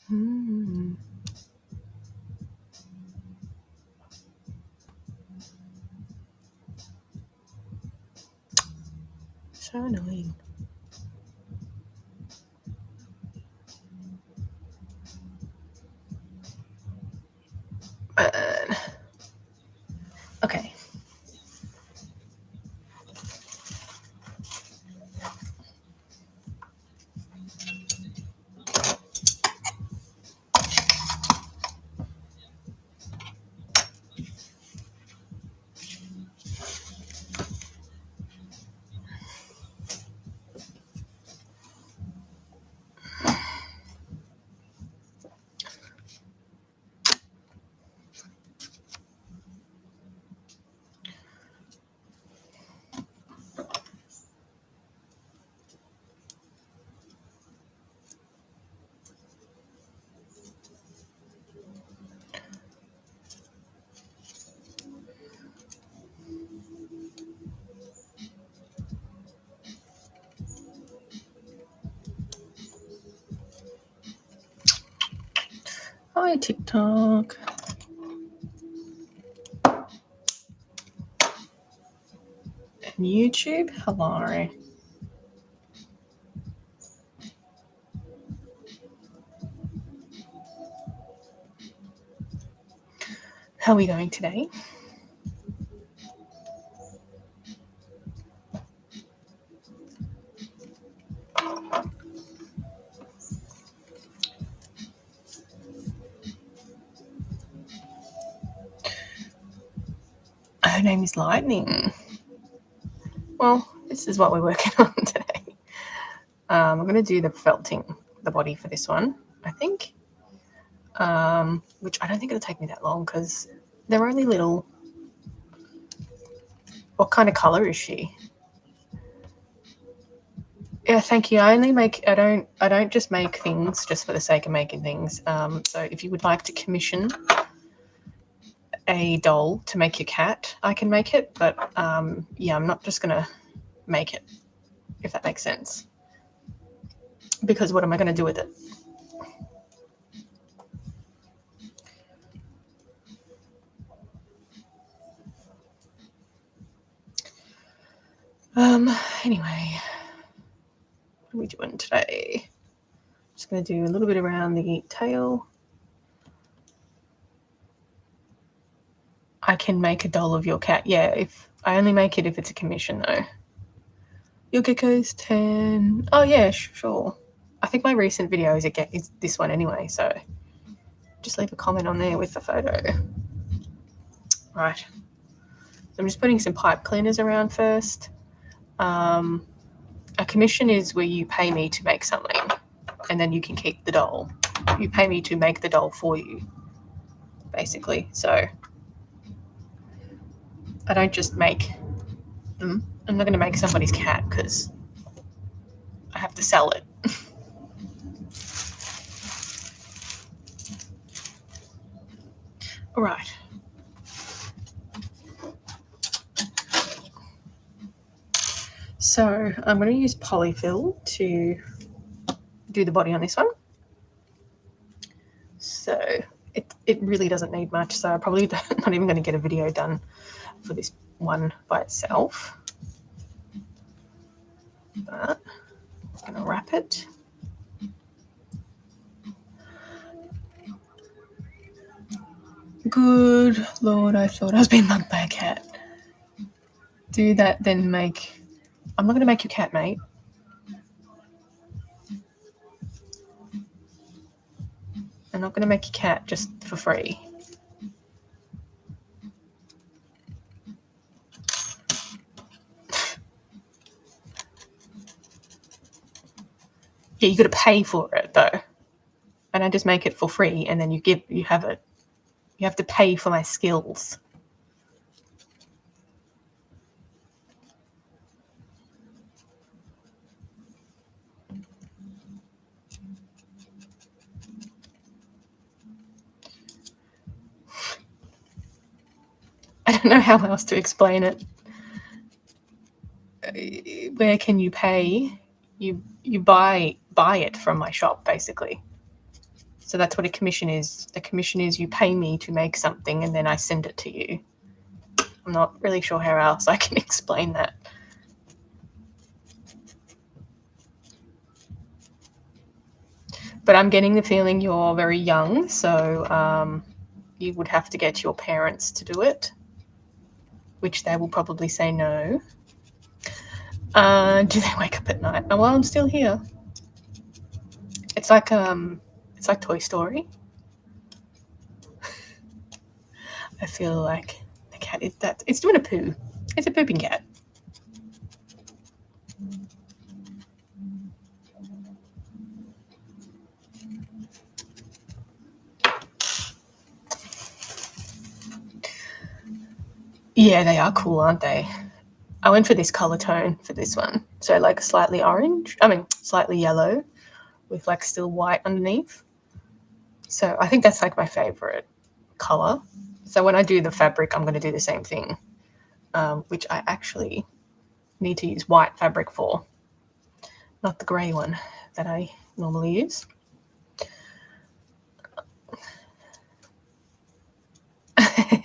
So annoying. Okay. Hi, TikTok. And YouTube, hello. How are we going today? Her name is Lightning. Well, this is what we're working on today. I'm going to do the felting, the body for this one, I think. Which I don't think it'll take me that long because they're only little. What kind of color is she? Yeah, thank you. I don't just make things just for the sake of making things. So if you would like to commission a doll to make your cat, I can make it. But yeah, I'm not just gonna make it, if that makes sense. Because what am I going to do with it? Anyway, what are we doing today? Just going to do a little bit around the tail. I can make a doll of your cat. Yeah, if I only make it if it's a commission though. Your gecko's 10. Oh yeah, sure. I think my recent video is this one anyway, so just leave a comment on there with the photo. Right. So I'm just putting some pipe cleaners around first. A commission is where you pay me to make something and then you can keep the doll. You pay me to make the doll for you, basically. So I don't just make them. I'm not going to make somebody's cat because I have to sell it. All right. So I'm going to use polyfill to do the body on this one. So it really doesn't need much. So I'm probably not even going to get a video done for this one by itself. But I'm going to wrap it. Good Lord, I thought I was being mugged by a cat. Do that, then make... I'm not going to make your cat, mate. I'm not going to make your cat just for free. Yeah, you got to pay for it, though. And I just make it for free, and then you have it. You have to pay for my skills. I don't know how else to explain it. Where can you pay? You buy it from my shop, basically. So that's what a commission is. A commission is you pay me to make something and then I send it to you. I'm not really sure how else I can explain that. But I'm getting the feeling you're very young, so you would have to get your parents to do it, which they will probably say no. Do they wake up at night? Oh, well, I'm still here. It's like Toy Story. I feel like the cat is that it's doing a poo. It's a pooping cat. Yeah, they are cool, aren't they? I went for this color tone for this one. So like slightly orange, slightly yellow with like still white underneath. So I think that's like my favorite color. So when I do the fabric, I'm going to do the same thing, which I actually need to use white fabric for, not the grey one that I normally use.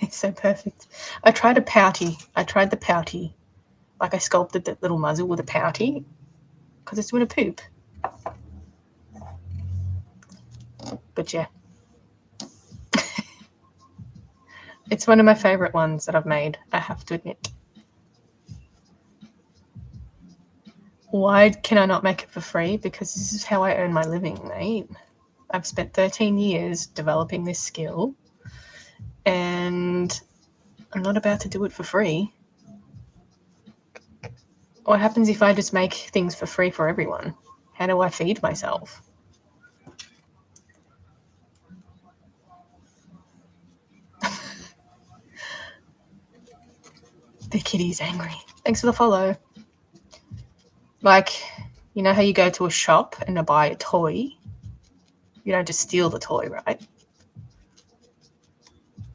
It's so perfect. I tried the pouty. Like I sculpted the little muzzle with a pouty because it's doing a poop. But yeah. It's one of my favourite ones that I've made, I have to admit. Why can I not make it for free? Because this is how I earn my living, mate. I've spent 13 years developing this skill and I'm not about to do it for free. What happens if I just make things for free for everyone? How do I feed myself? The kitty's angry. Thanks for the follow. Like, you know how you go to a shop and buy a toy? You don't just steal the toy, right?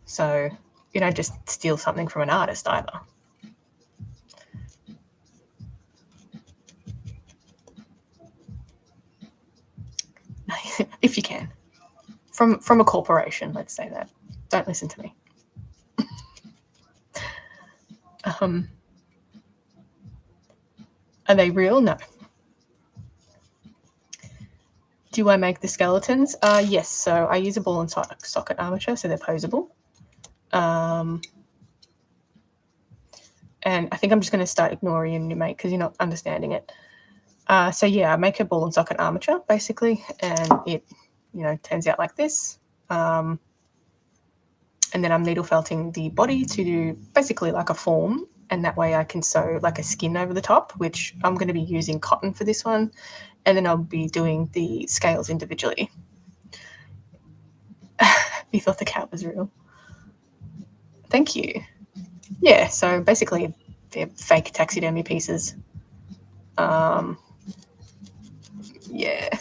So you don't just steal something from an artist either. If you can. From a corporation, let's say that. Don't listen to me. Are they real? No. Do I make the skeletons? Yes. So I use a ball and socket armature, so they're posable. And I think I'm just going to start ignoring you, mate, because you're not understanding it. So yeah, I make a ball and socket armature basically, and it, turns out like this. And then I'm needle felting the body to do basically like a form, and that way I can sew like a skin over the top, which I'm going to be using cotton for this one, and then I'll be doing the scales individually. You thought the cat was real? Thank you. Yeah, so basically they're fake taxidermy pieces. Yeah.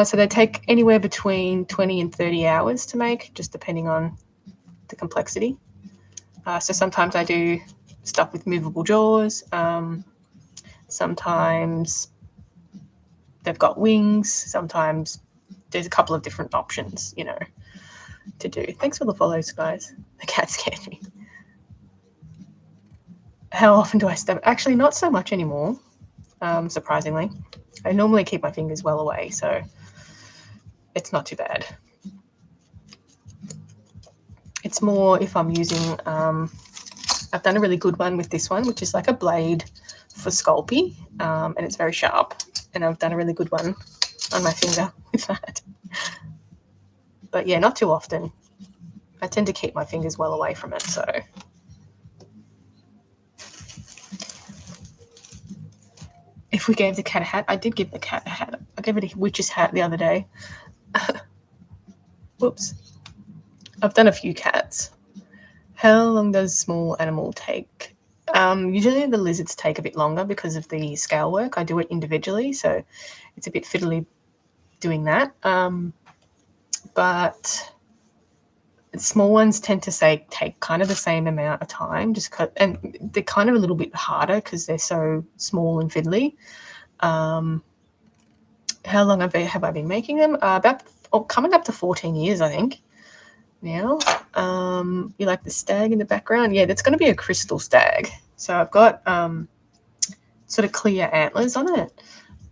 So they take anywhere between 20 and 30 hours to make, just depending on the complexity. So sometimes I do stuff with movable jaws. Sometimes they've got wings. Sometimes there's a couple of different options, to do. Thanks for the follows, guys. The cat scared me. How often do I stab? Actually, not so much anymore, surprisingly. I normally keep my fingers well away, so it's not too bad. It's more if I'm using, I've done a really good one with this one, which is like a blade for Sculpey, and it's very sharp. And I've done a really good one on my finger with that. But yeah, not too often. I tend to keep my fingers well away from it, so. If we gave the cat a hat, I did give the cat a hat. I gave it a witch's hat the other day. Whoops. I've done a few cats. How long does small animal take? Usually the lizards take a bit longer because of the scale work. I do it individually, so it's a bit fiddly doing that. But small ones tend to take kind of the same amount of time, and they're kind of a little bit harder because they're so small and fiddly. How long have I been making them? Coming up to 14 years, I think, now. You like the stag in the background? Yeah, that's going to be a crystal stag. So I've got sort of clear antlers on it.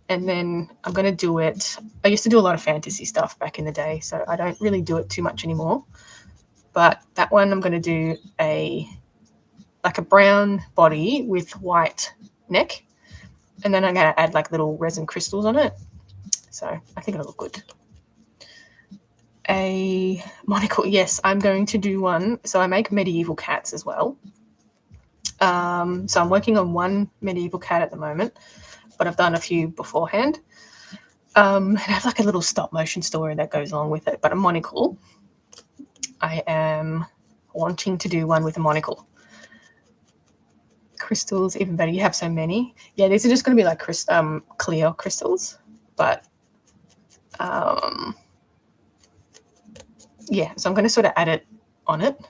And then I'm going to do it. I used to do a lot of fantasy stuff back in the day, so I don't really do it too much anymore. But that one I'm going to do a brown body with white neck. And then I'm going to add like little resin crystals on it. So I think it'll look good. A monocle. Yes, I'm going to do one. So I make medieval cats as well. So I'm working on one medieval cat at the moment, but I've done a few beforehand. And I have like a little stop motion story that goes along with it. But a monocle, I am wanting to do one with a monocle. Crystals, even better. You have so many. Yeah, these are just going to be like clear crystals. But yeah, so I'm going to sort of add it on it.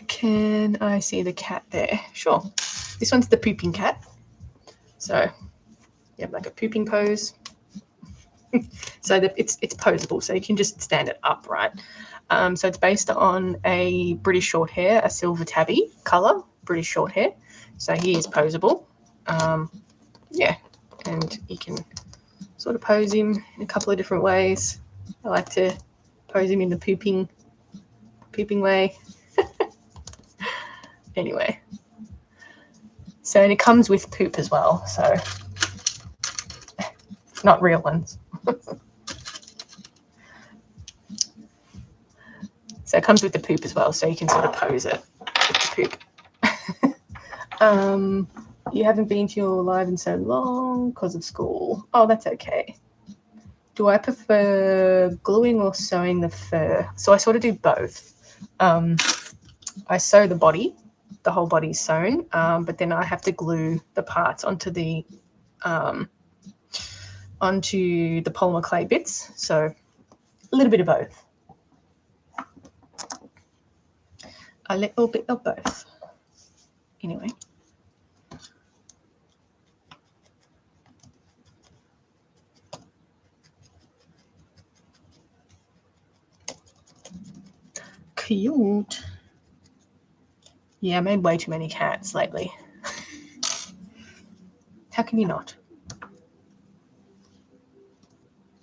Can I see the cat there? Sure. This one's the pooping cat. So you have like a pooping pose. So that it's posable, so you can just stand it up, right? So it's based on a British short hair, a silver tabby colour, British short hair. So he is posable. Yeah, and you can sort of pose him in a couple of different ways. I like to pose him in the pooping way. Anyway. So, and it comes with poop as well, so not real ones. So it comes with the poop as well, so you can sort of pose it with the poop. You haven't been to your live in so long because of school. Oh, that's okay. Do I prefer gluing or sewing the fur? So I sort of do both. I sew the body, the whole body's sewn, but then I have to glue the parts onto the polymer clay bits. So a little bit of both. A little bit of both. Anyway. Cute. Yeah, I made way too many cats lately. How can you not?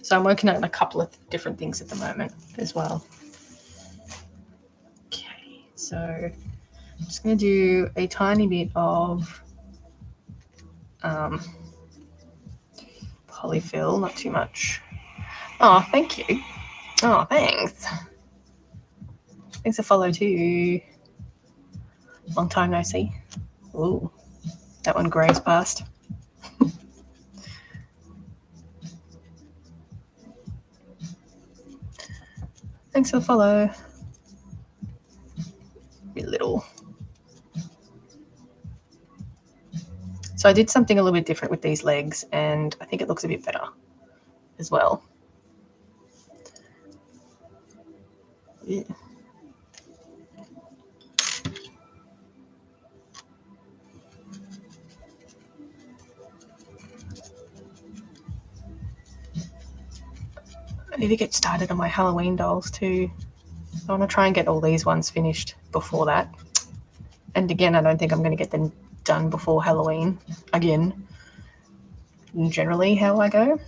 So I'm working on a couple of different things at the moment as well. Okay, so I'm just going to do a tiny bit of polyfill, not too much. Oh, thank you. Oh, thanks. Thanks for follow too. Long time no see. Ooh, that one grazed past. Thanks for the follow. Be little. So I did something a little bit different with these legs, and I think it looks a bit better as well. Yeah. I need to get started on my Halloween dolls too. I want to try and get all these ones finished before that. And again, I don't think I'm going to get them done before Halloween again. Generally, how I go.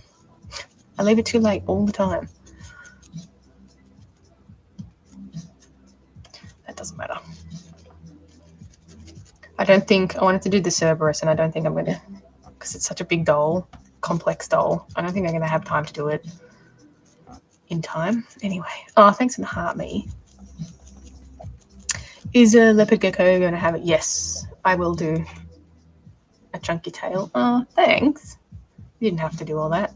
I leave it too late all the time. That doesn't matter. I don't think I wanted to do the Cerberus, and I don't think I'm going to, because it's such a big doll, complex doll. I don't think I'm going to have time to do it in time. Anyway. Oh, thanks for the heart, me. Is a leopard gecko going to have it? Yes, I will do a chunky tail. Oh, thanks. You didn't have to do all that.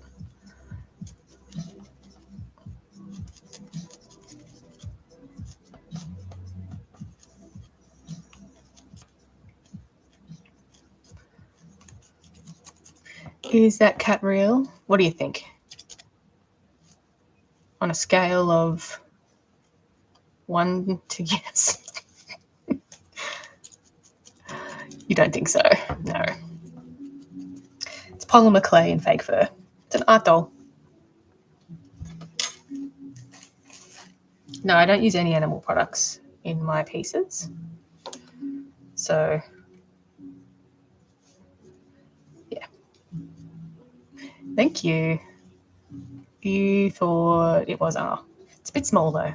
Is that cat real? What do you think? On a scale of 1 to yes. You don't think so? No. It's polymer clay and fake fur. It's an art doll. No, I don't use any animal products in my pieces. So, yeah. Thank you. You thought it was, it's a bit small though.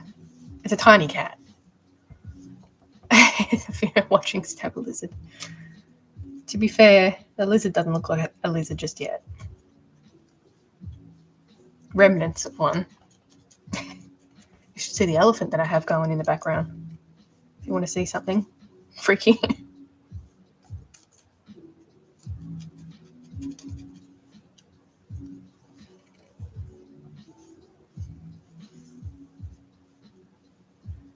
It's a tiny cat. If you're watching Stab a Lizard. To be fair, the lizard doesn't look like a lizard just yet. Remnants of one. You should see the elephant that I have going in the background. If you want to see something freaky.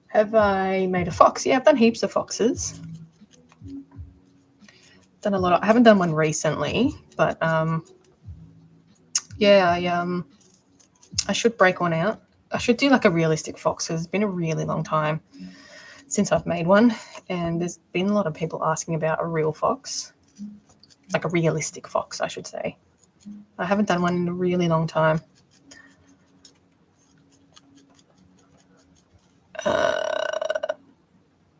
Have I made a fox? Yeah, I've done heaps of foxes. Done a lot. I haven't done one recently, but yeah, I should break one out. I should do like a realistic fox because it's been a really long time since I've made one, and there's been a lot of people asking about a real fox, like a realistic fox, I should say. I haven't done one in a really long time.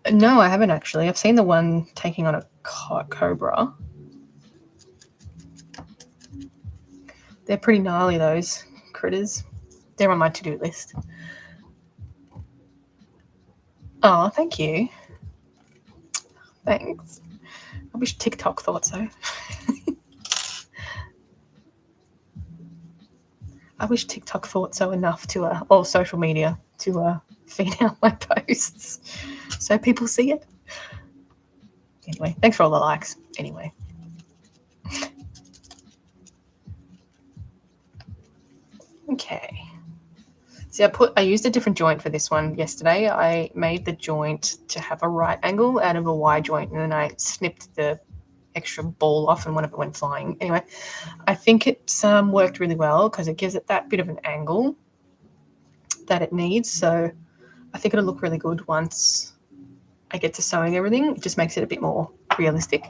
No, I haven't actually. I've seen the one taking on a cobra. They're pretty gnarly, those critters. They're on my to-do list. Oh, thank you. Thanks. I wish TikTok thought so. I wish TikTok thought so enough to, or social media, to feed out my posts so people see it. Anyway, thanks for all the likes. Anyway. Okay. See, I used a different joint for this one yesterday. I made the joint to have a right angle out of a Y joint, and then I snipped the extra ball off and one of it went flying. Anyway, I think it's worked really well because it gives it that bit of an angle that it needs. So I think it'll look really good once I get to sewing everything. It just makes it a bit more realistic.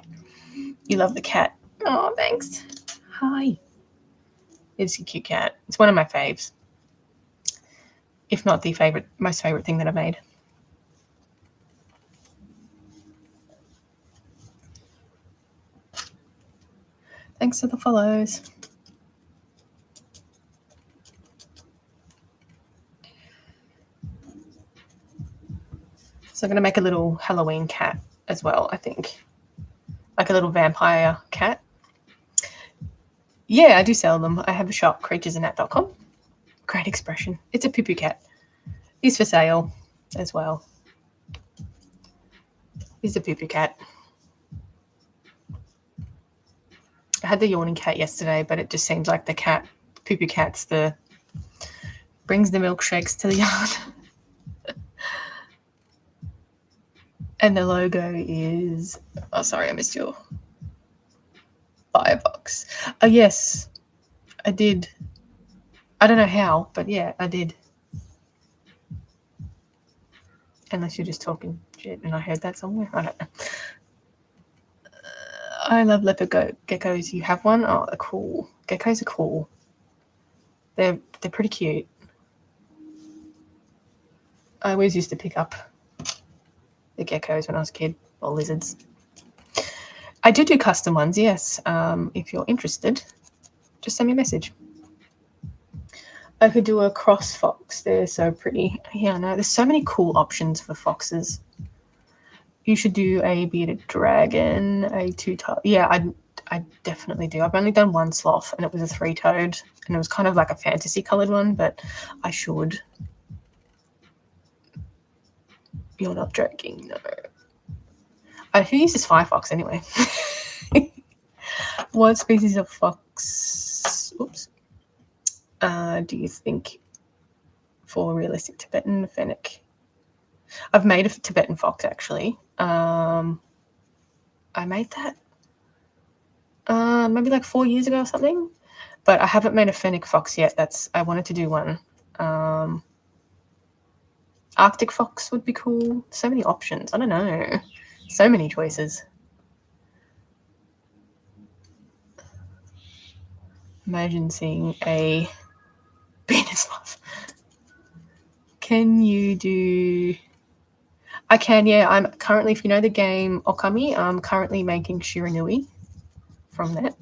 You love the cat. Oh, thanks. Hi. It's a cute cat. It's one of my faves. If not the most favorite thing that I made. Thanks for the follows. So I'm going to make a little Halloween cat as well, I think. Like a little vampire cat. Yeah, I do sell them. I have a shop, creaturesinat.com. Great expression. It's a poo-poo cat. He's for sale as well. He's a poo-poo cat. I had the yawning cat yesterday, but it just seems like the poo-poo cat's brings the milkshakes to the yard. And the logo is, oh, sorry, I missed your firebox. Oh, yes, I did. I don't know how, but yeah, I did. Unless you're just talking shit and I heard that somewhere. I don't know. I love leopard geckos. You have one? Oh, they're cool. Geckos are cool. They're pretty cute. I always used to pick up the geckos when I was a kid, or lizards. I do custom ones, yes. If you're interested, just send me a message. I could do a cross fox. They're so pretty. Yeah, no, there's so many cool options for foxes. You should do a bearded dragon, a two-toed. Yeah, I definitely do. I've only done one sloth, and it was a three-toed, and it was kind of like a fantasy-coloured one, but I should. You're not joking, no. Who uses firefox anyway? What species of fox? Oops. Do you think for realistic Tibetan fennec? I've made a Tibetan fox actually. I made that maybe like 4 years ago or something, but I haven't made a fennec fox yet. I wanted to do one. Arctic fox would be cool. So many options. I don't know. So many choices. Imagine seeing a penis muff. Can you do... I can, yeah. I'm currently, if you know the game Okami, I'm currently making Shiranui from that.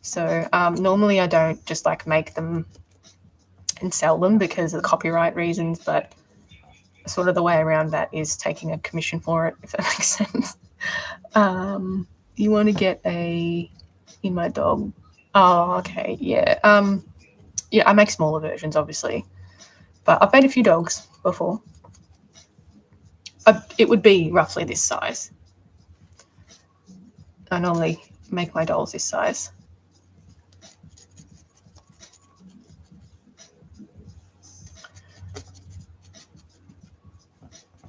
So normally I don't just like make them and sell them because of the copyright reasons, but sort of the way around that is taking a commission for it, if that makes sense. You want to get a in my dog. Oh, okay, yeah. Yeah, I make smaller versions, obviously, but I've made a few dogs before. It would be roughly this size. I normally make my dolls this size.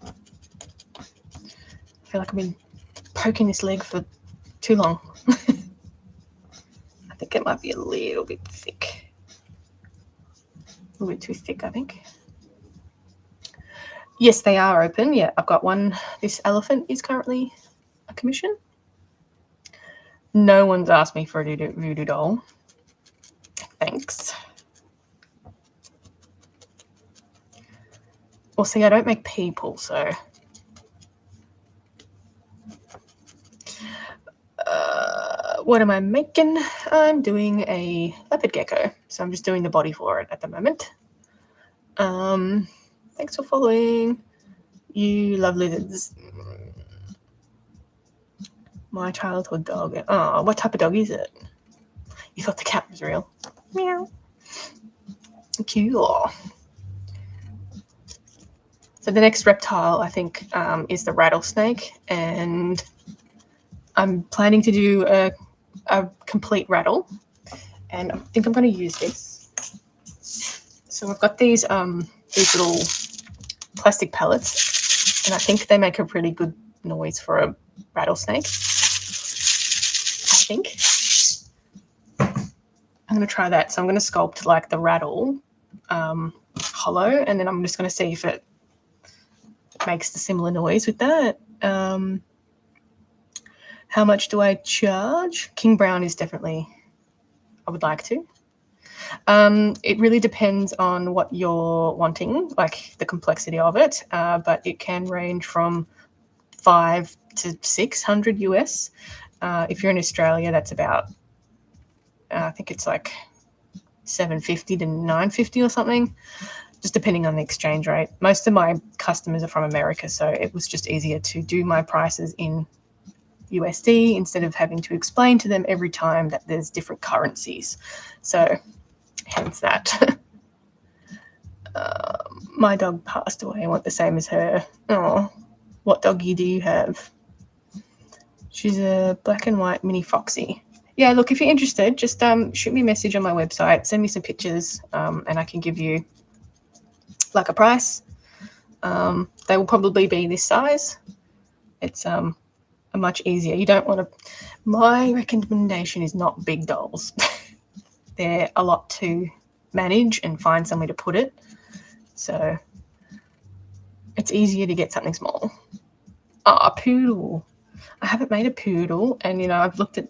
I feel like I've been poking this leg for too long. I think it might be a little bit thick. A little bit too thick, I think. Yes, they are open. Yeah, I've got one. This elephant is currently a commission. No one's asked me for a voodoo doll. Thanks. Well, see, I don't make people, so... what am I making? I'm doing a leopard gecko, so I'm just doing the body for it at the moment. Thanks for following. You love lizards. My childhood dog. Oh, what type of dog is it? You thought the cat was real. Meow. Cute. So the next reptile, I think, is the rattlesnake, and I'm planning to do a complete rattle, and I think I'm going to use this. So I've got these little plastic pellets, and I think they make a really good noise for a rattlesnake. I think I'm going to try that. So I'm going to sculpt like the rattle hollow, and then I'm just going to see if it makes the similar noise with that. How much do I charge? King Brown is definitely, I would like to. It really depends on what you're wanting, like the complexity of it, but it can range from 500 to 600 US. If you're in Australia, that's about, I think it's like 750 to 950 or something, just depending on the exchange rate. Most of my customers are from America, so it was just easier to do my prices in USD instead of having to explain to them every time that there's different currencies. So hence that. My dog passed away. I want the same as her. Oh, what doggy do you have? She's a black and white mini foxy. Yeah, look, if you're interested, just shoot me a message on my website, send me some pictures, and I can give you like a price. They will probably be this size. It's much easier. You don't want to... My recommendation is not big dolls. They're a lot to manage and find somewhere to put it. So it's easier to get something small. Oh, a poodle. I haven't made a poodle, and you know, I've looked at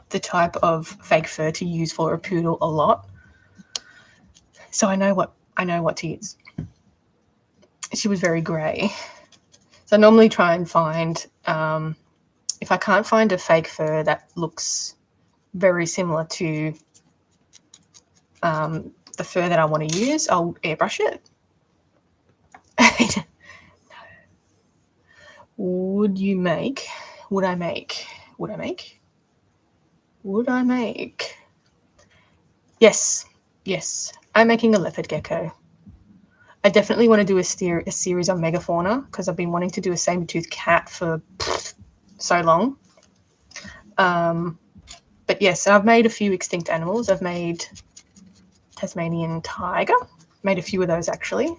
the type of fake fur to use for a poodle a lot. So I know what to use. She was very grey. So I normally try and find, if I can't find a fake fur that looks very similar to the fur that I want to use, I'll airbrush it. Would I make? Yes. I'm making a leopard gecko. I definitely want to do a series on megafauna because I've been wanting to do a saber-toothed cat for so long. But yes, I've made a few extinct animals. I've made Tasmanian tiger, made a few of those actually.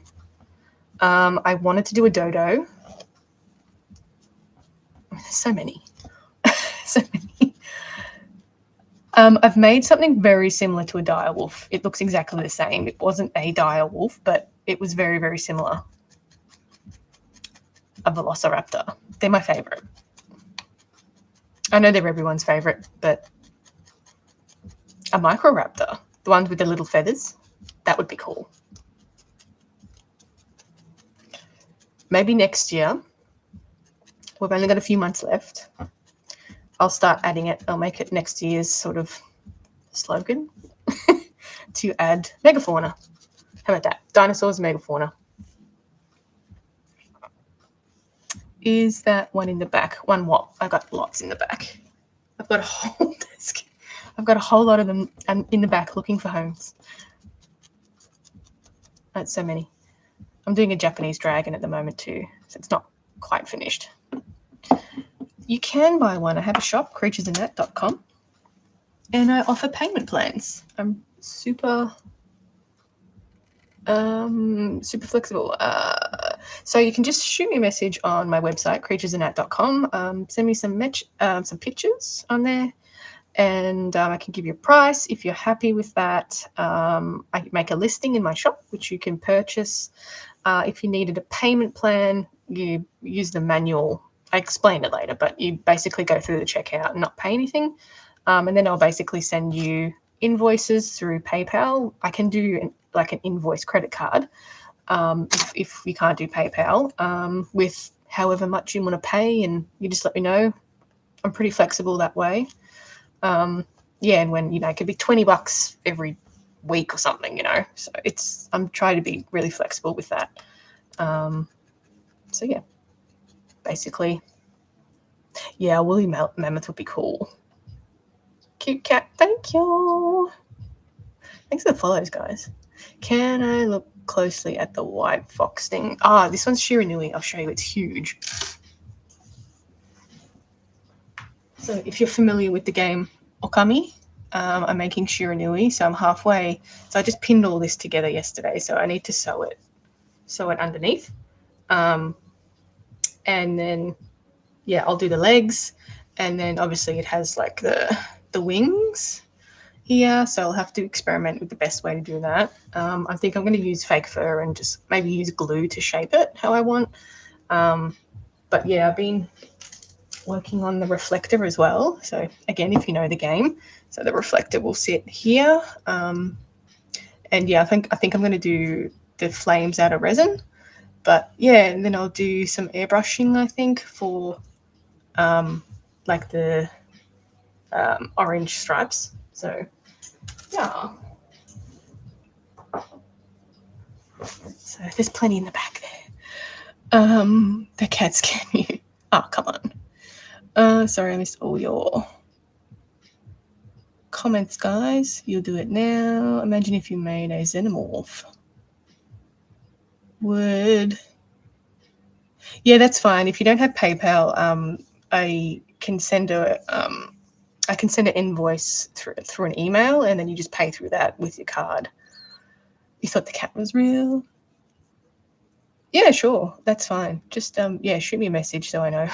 I wanted to do a dodo. So many. I've made something very similar to a dire wolf. It looks exactly the same. It wasn't a dire wolf, but it was very, very similar. A velociraptor. They're my favorite. I know they're everyone's favorite, but a microraptor, the ones with the little feathers. That would be cool. Maybe next year. We've only got a few months left. I'll start adding it. I'll make it next year's sort of slogan to add megafauna. How about that? Dinosaurs, megafauna. Is that one in the back? One what? I've got lots in the back. I've got a whole desk. I've got a whole lot of them in the back looking for homes. That's so many. I'm doing a Japanese dragon at the moment too, so it's not quite finished. You can buy one. I have a shop, creaturesandthat.com, and I offer payment plans. I'm super flexible. So you can just shoot me a message on my website, creaturesandthat.com. Send me some pictures on there, and I can give you a price. If you're happy with that, I make a listing in my shop, which you can purchase. If you needed a payment plan, you use the manual. I explain it later, but you basically go through the checkout and not pay anything. And then I'll basically send you invoices through PayPal. I can do like an invoice credit card if you can't do PayPal with however much you want to pay, and you just let me know. I'm pretty flexible that way. And when, it could be $20 every week or something, so I'm trying to be really flexible with that. So yeah, basically, yeah, woolly mammoth would be cool. Cute cat, thank you. Thanks for the follows, guys. Can I look closely at the white fox thing? This one's Shiranui. I'll show you. It's huge. So if you're familiar with the game Okami, I'm making Shiranui, so I'm halfway. So I just pinned all this together yesterday, so I need to sew it underneath. And then, I'll do the legs, and then obviously it has like the wings here, so I'll have to experiment with the best way to do that. I think I'm going to use fake fur and just maybe use glue to shape it how I want. But yeah, I've been working on the reflector as well. So again, if you know the game, so the reflector will sit here. And yeah, I think I'm going to do the flames out of resin. But yeah, and then I'll do some airbrushing, I think, for like the orange stripes. So yeah. So there's plenty in the back there. The cat scared you. Oh, come on. Sorry, I missed all your comments, guys. You'll do it now. Imagine if you made a xenomorph. Yeah, that's fine. If you don't have PayPal, I can send an invoice through an email, and then you just pay through that with your card. You thought the cat was real? Yeah, sure. That's fine. Just shoot me a message so I know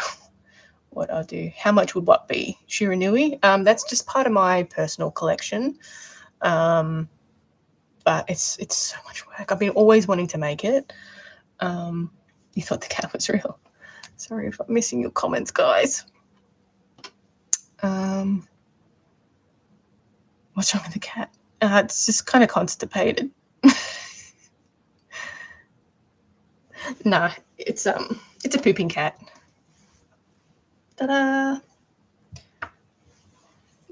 what I'll do. How much would what be? Shiranui? That's just part of my personal collection. But it's so much work. I've been always wanting to make it. You thought the cat was real. Sorry if I'm missing your comments, guys. What's wrong with the cat? It's just kind of constipated. No, it's a pooping cat. Ta-da!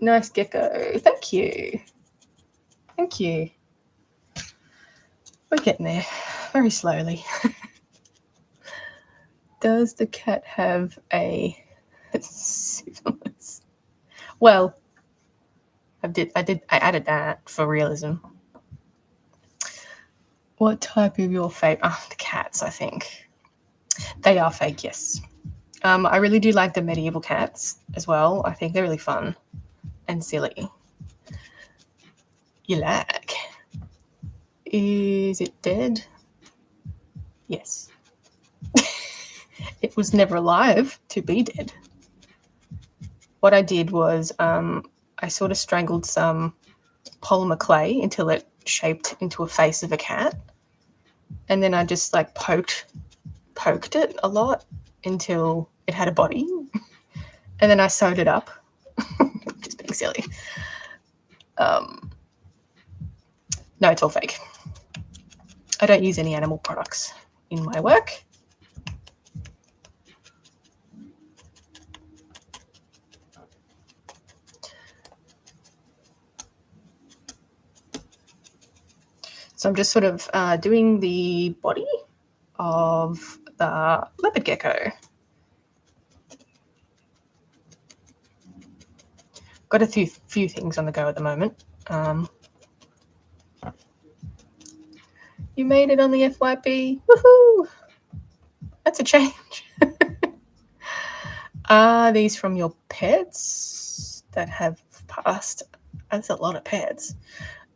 Nice gecko. Thank you. Thank you. We're getting there very slowly. Does the cat have a syphilis? Well, I added that for realism. What type of your favorite? The cats, I think. They are fake, yes. I really do like the medieval cats as well. I think they're really fun and silly. You like? Is it dead? Yes. It was never alive to be dead. What I did was I sort of strangled some polymer clay until it shaped into a face of a cat. And then I just like poked it a lot until it had a body. And then I sewed it up. Just being silly. No, it's all fake. I don't use any animal products in my work. So I'm just sort of doing the body of the leopard gecko. Got a few things on the go at the moment. You made it on the FYP. Woohoo! That's a change. Are these from your pets that have passed? That's a lot of pets.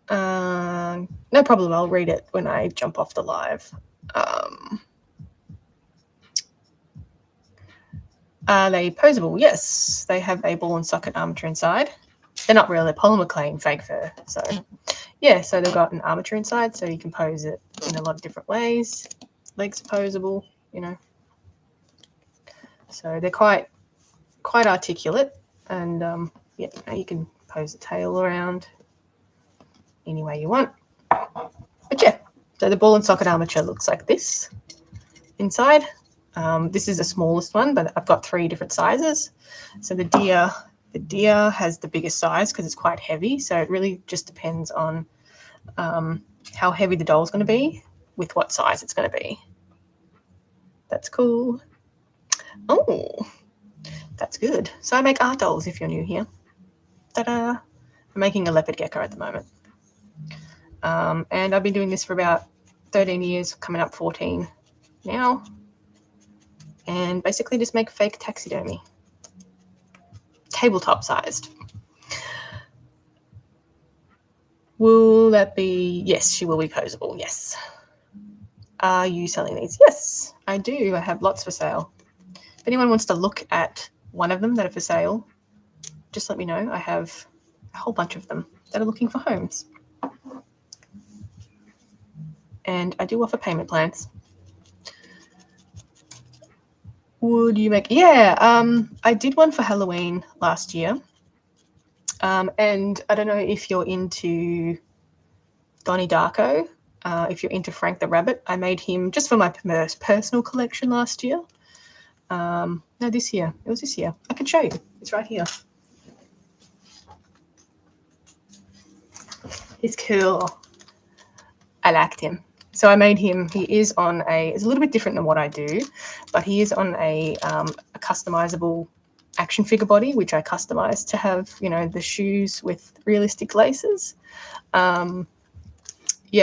No problem. I'll read it when I jump off the live. Are they posable? Yes. They have a ball and socket armature inside. They're not really polymer clay, fake fur. So yeah, so they've got an armature inside, so you can pose it in a lot of different ways. Legs are posable, you know. So they're quite articulate, and yeah, you can pose the tail around any way you want. But yeah, so the ball and socket armature looks like this inside. This is the smallest one, but I've got 3 different sizes. So the deer has the biggest size because it's quite heavy. So it really just depends on how heavy the doll is going to be with what size it's going to be. That's cool. Oh, that's good. So I make art dolls if you're new here. Ta-da! I'm making a leopard gecko at the moment. And I've been doing this for about 13 years, coming up 14 now. And basically just make fake taxidermy. Tabletop sized. Will that be? Yes, she will be posable. Yes. Are you selling these? Yes, I do. I have lots for sale. If anyone wants to look at one of them that are for sale, just let me know. I have a whole bunch of them that are looking for homes. And I do offer payment plans. Would you make? Yeah, I did one for Halloween last year. And I don't know if you're into Donnie Darko. If you're into Frank the Rabbit, I made him just for my personal collection last year. No, this year. It was this year. I can show you. It's right here. He's cool. I liked him. So I made him. He is on it's a little bit different than what I do, but he is on a customizable action figure body, which I customized to have, you know, the shoes with realistic laces. Yeah,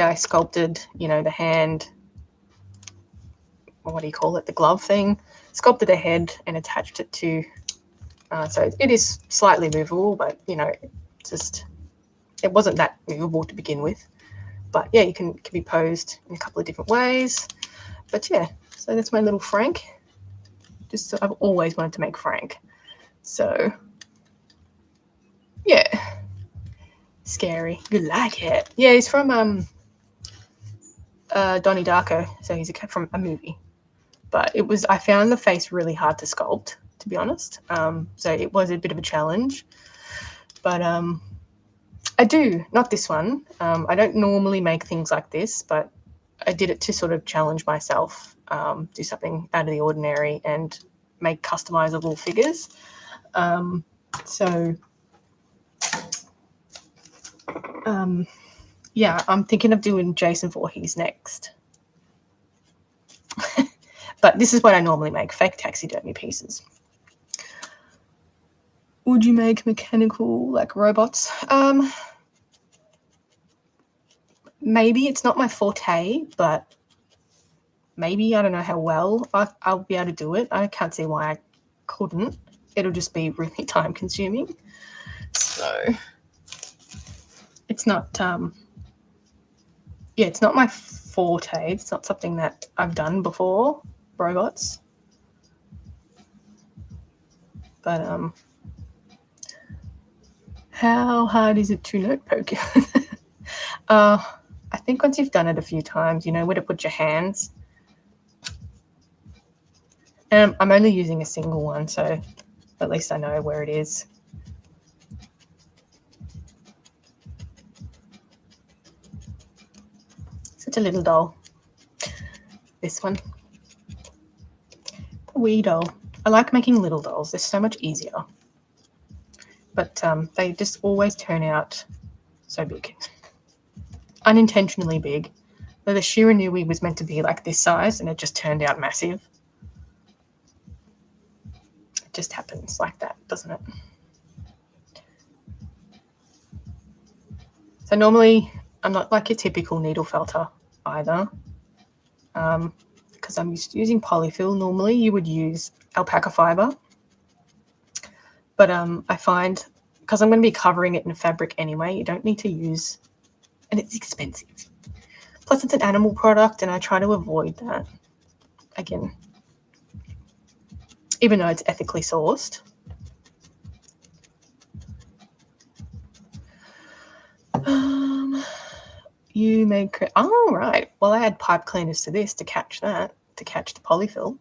I sculpted, you know, the hand, what do you call it, the glove thing, sculpted the head and attached it to, so it is slightly movable, but, you know, it wasn't that movable to begin with. But yeah, it can be posed in a couple of different ways. But yeah, so that's my little Frank. Just I've always wanted to make Frank. So yeah, scary. You like it? Yeah, he's from Donnie Darko, so he's from a movie. But I found the face really hard to sculpt, to be honest. So it was a bit of a challenge. But I do, not this one. I don't normally make things like this, but I did it to sort of challenge myself, do something out of the ordinary and make customizable figures. Yeah, I'm thinking of doing Jason Voorhees next. But this is what I normally make, fake taxidermy pieces. Would you make mechanical, like robots? Maybe. It's not my forte, but maybe. I don't know how well I'll be able to do it. I can't see why I couldn't. It'll just be really time consuming. So it's not, yeah, it's not my forte. It's not something that I've done before, robots. But how hard is it to note poke? I think once you've done it a few times, you know where to put your hands. And I'm only using a single one, so at least I know where it is. Such a little doll. This one. A wee doll. I like making little dolls. They're so much easier. But they just always turn out so big. Unintentionally big. Though the Shiranui was meant to be like this size and it just turned out massive. It just happens like that, doesn't it? So normally I'm not like your typical needle felter either. Because I'm using polyfill. Normally you would use alpaca fiber. But I find, because I'm going to be covering it in fabric anyway, you don't need to use, and it's expensive. Plus it's an animal product and I try to avoid that. Again, even though it's ethically sourced. You may create, oh, right. Well, I add pipe cleaners to this to catch that, to catch the polyfill.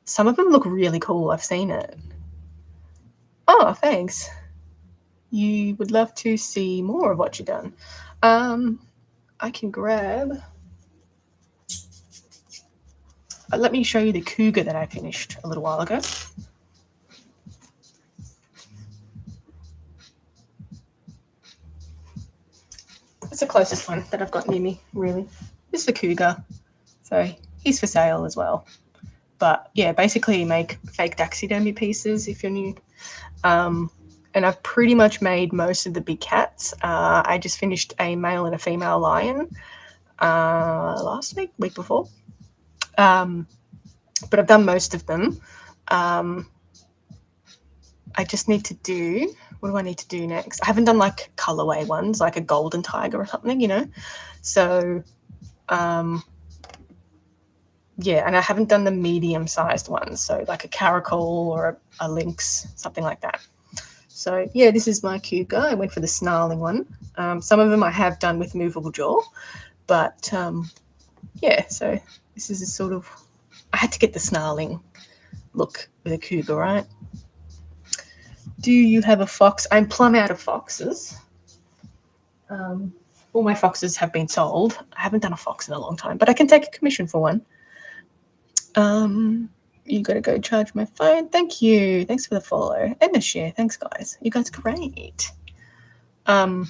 Some of them look really cool. I've seen it. Oh, thanks. You would love to see more of what you've done. I can grab. Let me show you the cougar that I finished a little while ago. It's the closest one that I've got near me, really. This is the cougar. So he's for sale as well. But yeah, basically you make fake taxidermy pieces if you're new. And I've pretty much made most of the big cats. I just finished a male and a female lion last week before. But I've done most of them. I just need to do, what do I need to do next? I haven't done like colorway ones, like a golden tiger or something, you know? So, yeah, and I haven't done the medium-sized ones, so like a caracal or a lynx, something like that. So, yeah, this is my cougar. I went for the snarling one. Some of them I have done with movable jaw, but, yeah, so this is a sort of, I had to get the snarling look with a cougar, right? Do you have a fox? I'm plumb out of foxes. All my foxes have been sold. I haven't done a fox in a long time, but I can take a commission for one. You got to go charge my phone. Thank you. Thanks for the follow and the share. Thanks, guys. You guys are great. Yeah,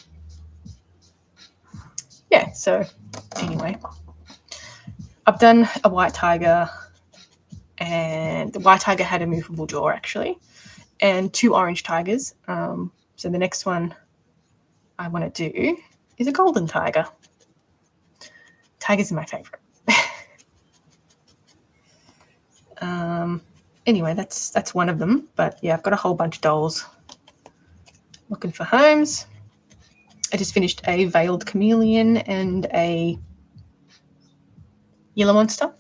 so anyway, I've done a white tiger, and the white tiger had a movable jaw, actually, and 2 orange tigers. So the next one I want to do is a golden tiger. Tigers are my favorite. Anyway, that's one of them. But yeah, I've got a whole bunch of dolls. Looking for homes. I just finished a veiled chameleon and a yellow monster.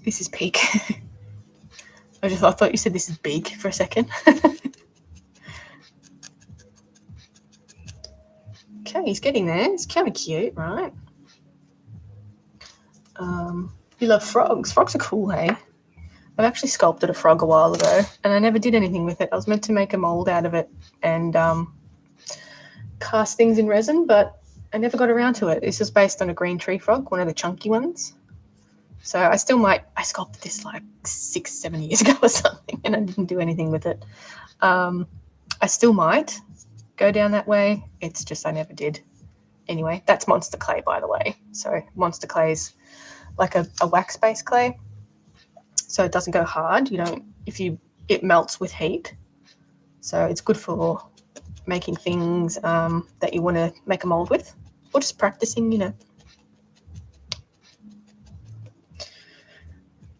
This is Peak. I thought you said this is big for a second. Okay, he's getting there. It's kind of cute, right? You love frogs. Frogs are cool, hey? I've actually sculpted a frog a while ago, and I never did anything with it. I was meant to make a mold out of it and cast things in resin, but I never got around to it. This is based on a green tree frog, one of the chunky ones. So I still might. I sculpted this like 6-7 years ago or something, and I didn't do anything with it. I still might go down that way. It's just I never did. Anyway, that's monster clay, by the way. So monster clay is like a wax-based clay. So it doesn't go hard. You don't, it melts with heat. So it's good for making things that you want to make a mold with, or just practicing, you know.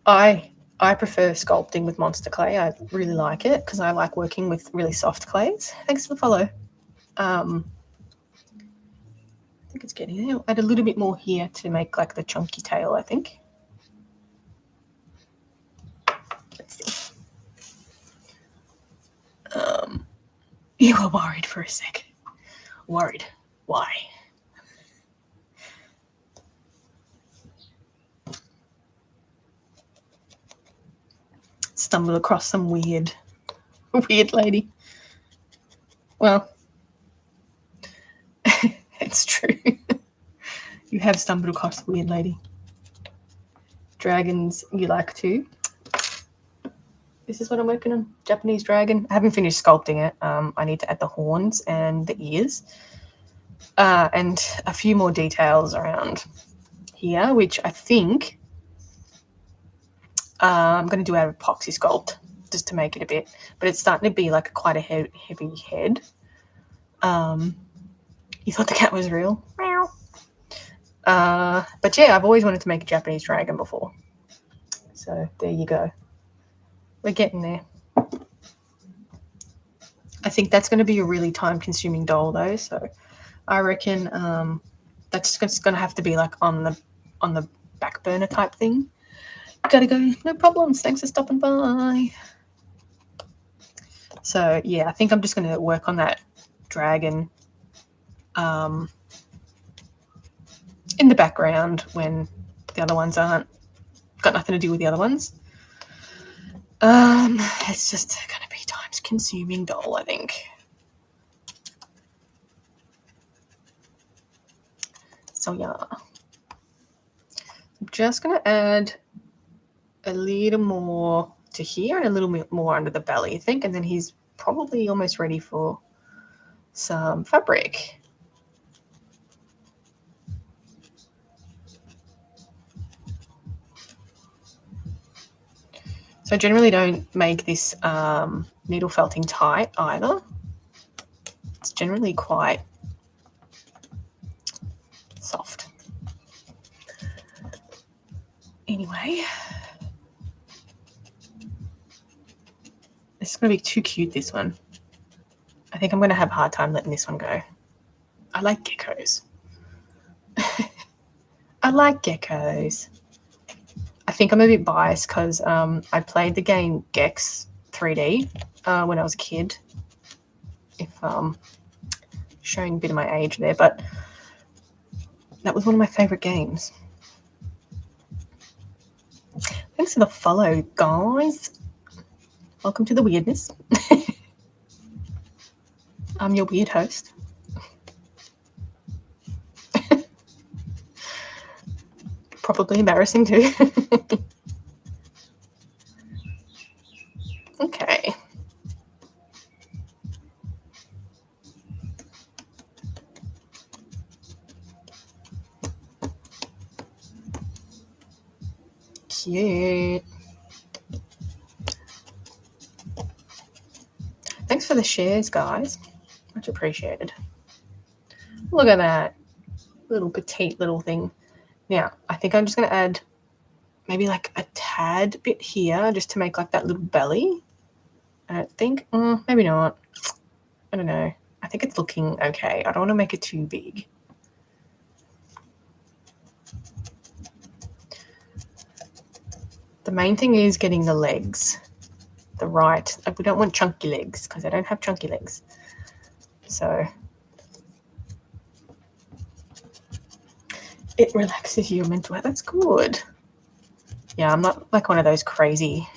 I prefer sculpting with monster clay. I really like it because I like working with really soft clays. Thanks for the follow. I think it's getting there. I'll add a little bit more here to make like the chunky tail, I think. Let's see. You were worried for a second. Worried. Why? Stumbled across some weird lady. Well, You have stumbled across the weird lady. Dragons you like too. This is what I'm working on. Japanese dragon. I haven't finished sculpting it. I need to add the horns and the ears. And a few more details around here, which I think I'm going to do out of epoxy sculpt just to make it a bit. But it's starting to be like quite a heavy head. You thought the cat was real? Meow. But yeah, I've always wanted to make a Japanese dragon before. So there you go. We're getting there. I think that's going to be a really time-consuming doll, though. So I reckon that's just going to have to be like on the back burner type thing. Gotta go. No problems. Thanks for stopping by. So yeah, I think I'm just going to work on that dragon in the background when the other ones aren't got nothing to do with the other ones. It's just going to be time-consuming doll, I think. So yeah, I'm just going to add a little more to here and a little bit more under the belly, I think, and then he's probably almost ready for some fabric. So I generally don't make this needle felting tight either. It's generally quite soft. Anyway, this is going to be too cute, this one. I think I'm going to have a hard time letting this one go. I like geckos. I like geckos. I think I'm a bit biased because I played the game Gex 3D when I was a kid. If showing a bit of my age there, but that was one of my favourite games. Thanks for the follow, guys. Welcome to the weirdness. I'm your weird host. Probably embarrassing too. Okay. Cute. Thanks for the shares, guys. Much appreciated. Look at that little petite little thing. Now, I think I'm just going to add maybe like a tad bit here just to make like that little belly. I think, maybe not. I don't know. I think it's looking okay. I don't want to make it too big. The main thing is getting the legs the right. We don't want chunky legs because I don't have chunky legs. So it relaxes your mental health. That's good. Yeah, I'm not like one of those crazy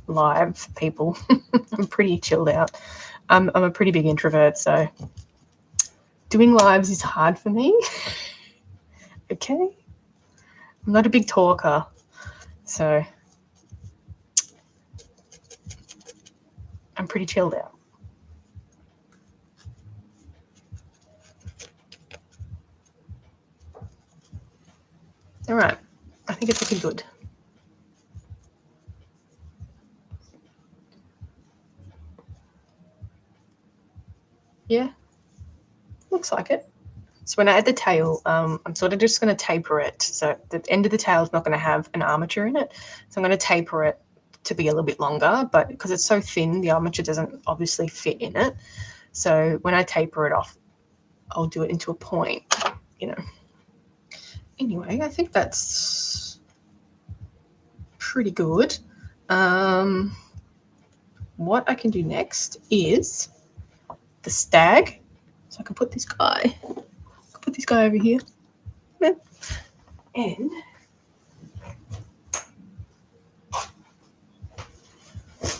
live people. I'm pretty chilled out. I'm a pretty big introvert, so doing lives is hard for me. Okay. I'm not a big talker, so I'm pretty chilled out. All right. I think it's looking good. Yeah, looks like it. So when I add the tail, I'm sort of just going to taper it. So the end of the tail is not going to have an armature in it. So I'm going to taper it to be a little bit longer, but because it's so thin, the armature doesn't obviously fit in it. So when I taper it off, I'll do it into a point, you know. Anyway, I think that's pretty good. What I can do next is the stag. So I can put this guy over here. And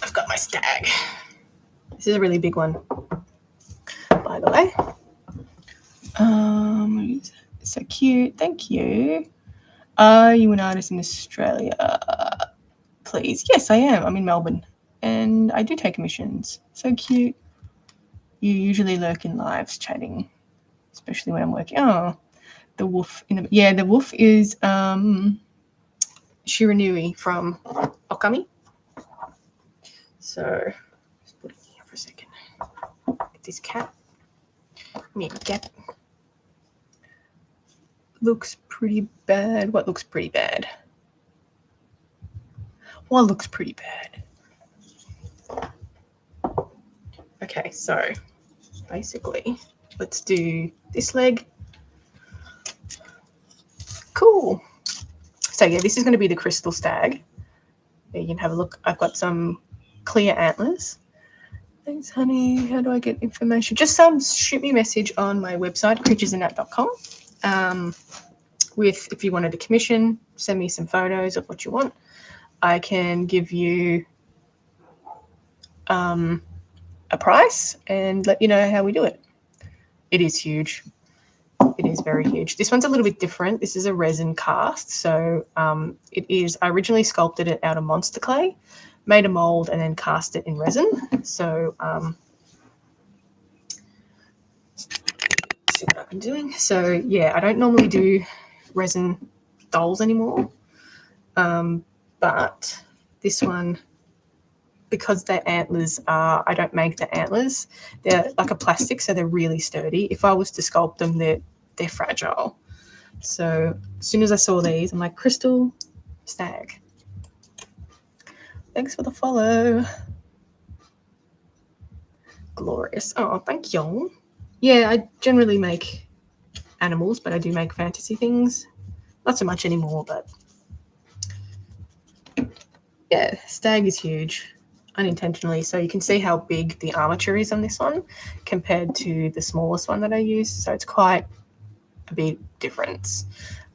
I've got my stag. This is a really big one, by the way. So cute. Thank you. Are you an artist in Australia? Please. Yes, I am. I'm in Melbourne and I do take commissions. So cute. You usually lurk in lives chatting, especially when I'm working. Oh, the wolf the wolf is Shiranui from Okami. So just put it here for a second. Get this cat. Cat looks pretty bad. What looks pretty bad? What looks pretty bad? Okay, so basically, let's do this leg. Cool. So yeah, this is going to be the crystal stag. There you can have a look. I've got some clear antlers. Thanks, honey. How do I get information? Just shoot me a message on my website, creaturesandnat.com. If you wanted a commission, send me some photos of what you want. I can give you a price and let you know how we do it. It is huge. It is very huge. This one's a little bit different. This is a resin cast. So I originally sculpted it out of monster clay, made a mold, and then cast it in resin. So see what I've been doing. So yeah, I don't normally do resin dolls anymore. But this one, because their antlers I don't make the antlers. They're like a plastic, so they're really sturdy. If I was to sculpt them, they're fragile. So as soon as I saw these, I'm like, crystal stag. Thanks for the follow. Glorious. Oh, thank you. Yeah, I generally make animals, but I do make fantasy things. Not so much anymore, but yeah, stag is huge. Unintentionally, so you can see how big the armature is on this one compared to the smallest one that I use. So it's quite a big difference.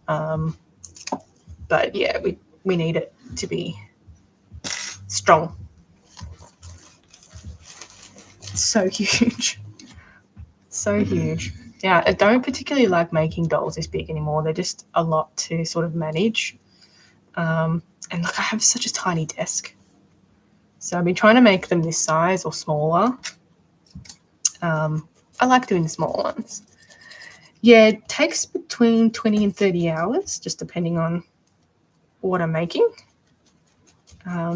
But yeah, we need it to be strong. So huge. So huge. Yeah, I don't particularly like making dolls this big anymore. They're just a lot to sort of manage. And look, I have such a tiny desk. So I've been trying to make them this size or smaller. I like doing the small ones. Yeah, it takes between 20 and 30 hours, just depending on what I'm making.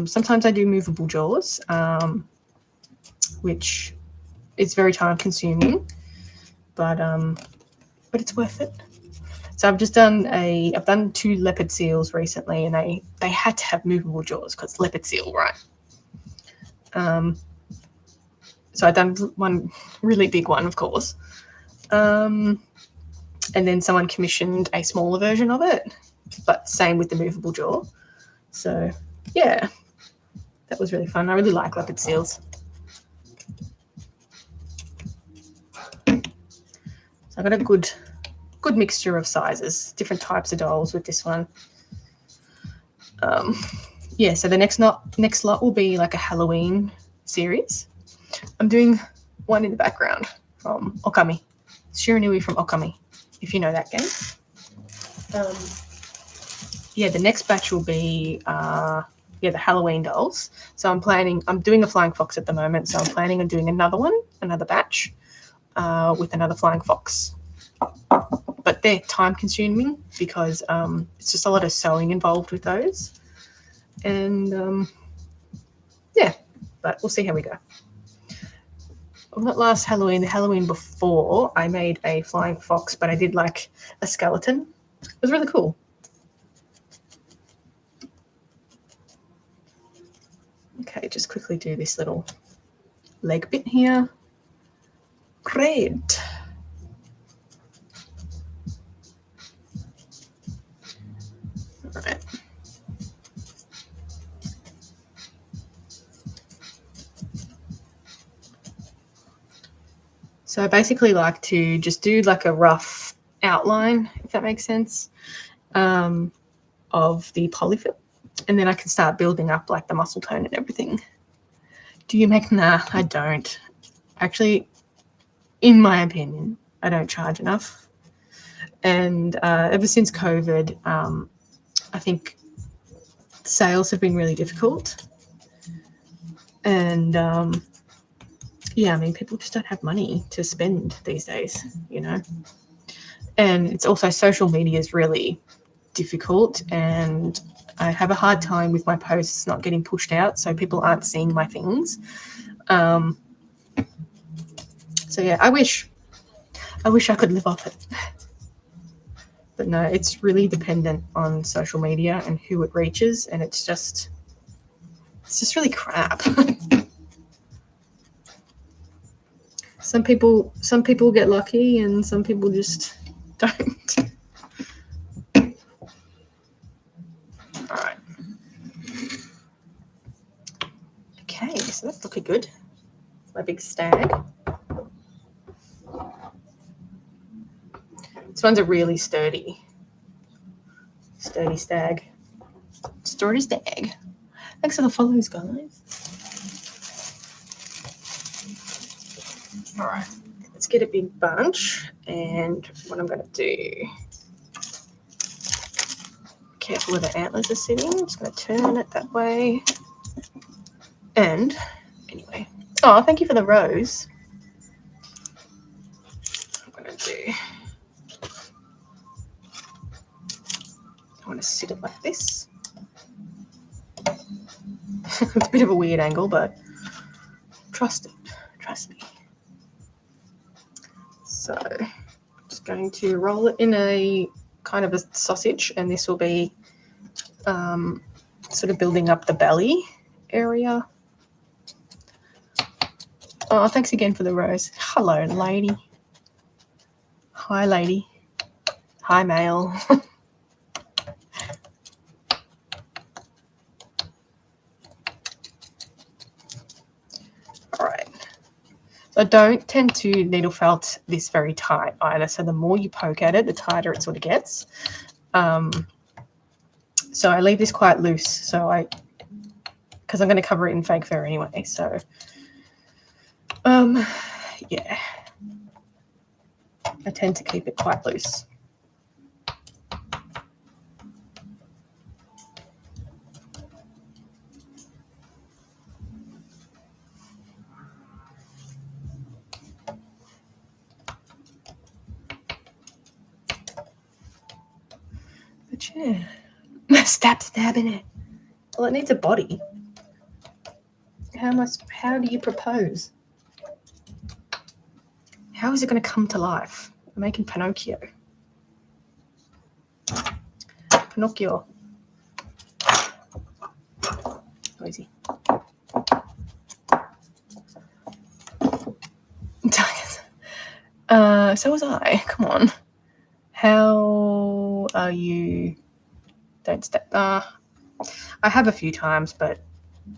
Sometimes I do movable jaws, which is very time consuming, but it's worth it. So I've done 2 leopard seals recently, and they had to have movable jaws because leopard seal, right? So I've done one really big one, of course. And then someone commissioned a smaller version of it, but same with the movable jaw. So yeah, that was really fun. I really like leopard seals. So I got a good mixture of sizes, different types of dolls with this one. Yeah, so the next lot will be like a Halloween series. I'm doing one in the background from Okami. Shiranui from Okami, if you know that game. Yeah, the next batch will be the Halloween dolls. So I'm doing a flying fox at the moment, so I'm planning on doing another batch with another flying fox. But they're time consuming because it's just a lot of sewing involved with those. And yeah, but we'll see how we go. Not last Halloween, the Halloween before, I made a flying fox, but I did like a skeleton. It was really cool. Okay, just quickly do this little leg bit here. Great. All right. So I basically like to just do like a rough outline, if that makes sense, of the polyfill. And then I can start building up like the muscle tone and everything. Do you make? Nah, I don't. Actually, in my opinion, I don't charge enough. And ever since COVID, I think sales have been really difficult. And yeah, I mean, people just don't have money to spend these days, you know. And it's also social media is really difficult, and I have a hard time with my posts not getting pushed out, so people aren't seeing my things. So yeah, I wish I could live off it. But no, it's really dependent on social media and who it reaches, and it's just really crap. Some people get lucky, and some people just don't. All right. Okay, so that's looking good. My big stag. This one's a really sturdy stag. Sturdy stag. Thanks for the follows, guys. All right, let's get a big bunch. And what I'm going to do, careful where the antlers are sitting. I'm just going to turn it that way. And anyway, oh, thank you for the rose. I'm going to do, I want to sit it like this. It's a bit of a weird angle, but trust me. So I'm just going to roll it in a kind of a sausage, and this will be sort of building up the belly area. Oh, thanks again for the rose. Hello, lady. Hi, lady. Hi, male. All right. So I don't tend to needle felt this very tight either. So the more you poke at it, the tighter it sort of gets. So I leave this quite loose. So because I'm going to cover it in fake fur anyway. So, yeah, I tend to keep it quite loose. But yeah, stabbing it. Well, it needs a body. How do you propose? How is it going to come to life? I'm making Pinocchio. Noisy. So was I. Come on. How are you? Don't step. I have a few times, but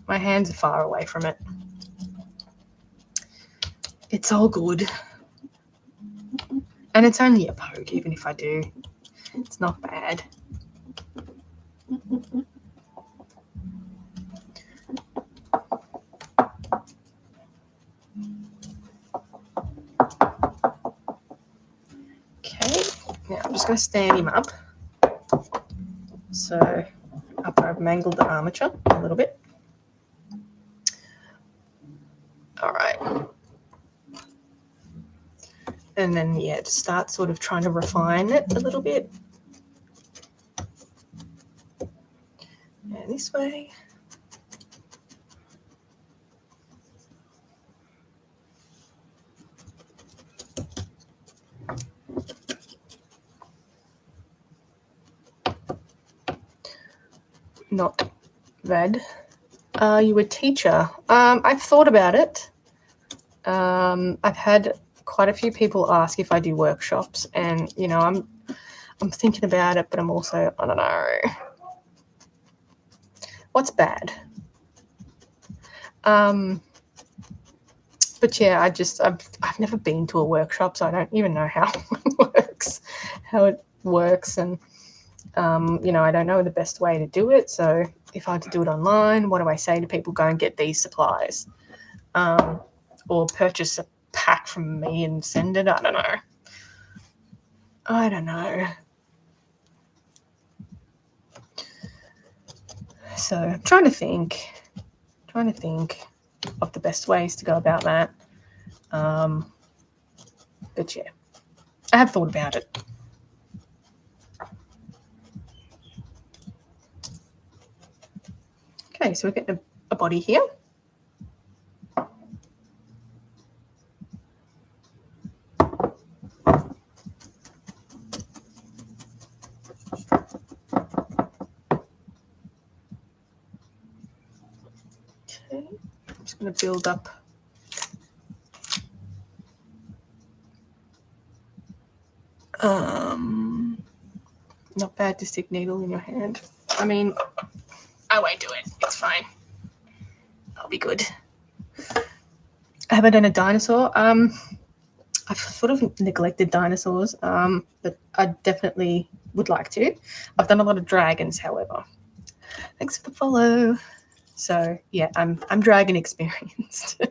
my hands are far away from it. It's all good. And it's only a poke, even if I do. It's not bad. Okay, now I'm just going to stand him up. So I've mangled the armature a little bit. All right. And then, yeah, just start sort of trying to refine it a little bit. And this way. Not bad. Are you a teacher? I've thought about it. I've had quite a few people ask if I do workshops, and you know, I'm thinking about it, but I'm also, I don't know. What's bad? But yeah, I've never been to a workshop, so I don't even know how it works, and you know, I don't know the best way to do it. So if I had to do it online, what do I say to people? Go and get these supplies, or purchase a pack from me and send it. I don't I don't know. So I'm trying to think of the best ways to go about that. But yeah, I have thought about it. Okay, so we're getting a body here. Okay, I'm just going to build up. Not bad to stick needle in your hand. I mean, I won't do it. It's fine. I'll be good. I haven't done a dinosaur. I've sort of neglected dinosaurs, but I definitely would like to. I've done a lot of dragons, however. Thanks for the follow. So yeah, I'm dragon experienced,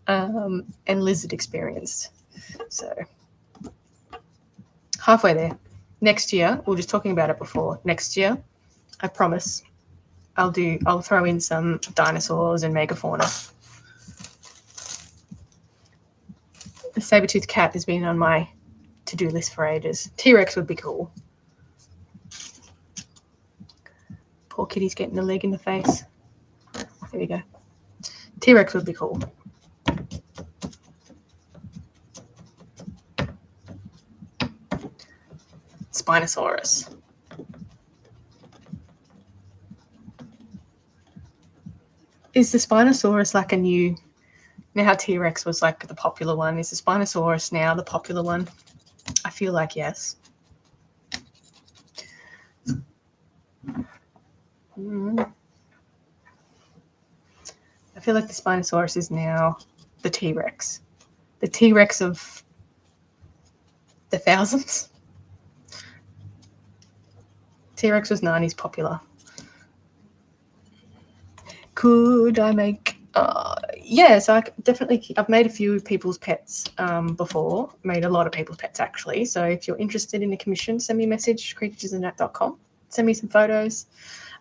and lizard experienced. So halfway there. Next year, we were just talking about it before. Next year, I promise, I'll throw in some dinosaurs and megafauna. The saber-toothed cat has been on my to-do list for ages. T-Rex would be cool. Poor kitty's getting a leg in the face. There we go. T-Rex would be cool. Spinosaurus. Is the Spinosaurus like a new... You know how T-Rex was like the popular one? Is the Spinosaurus now the popular one? I feel like yes. I feel like the Spinosaurus is now the T-Rex. The T-Rex of the thousands. T-Rex was 90s popular. Could I make... yeah, so I've made a few people's pets before. Made a lot of people's pets, actually. So if you're interested in a commission, send me a message, creaturesandnat.com. Send me some photos.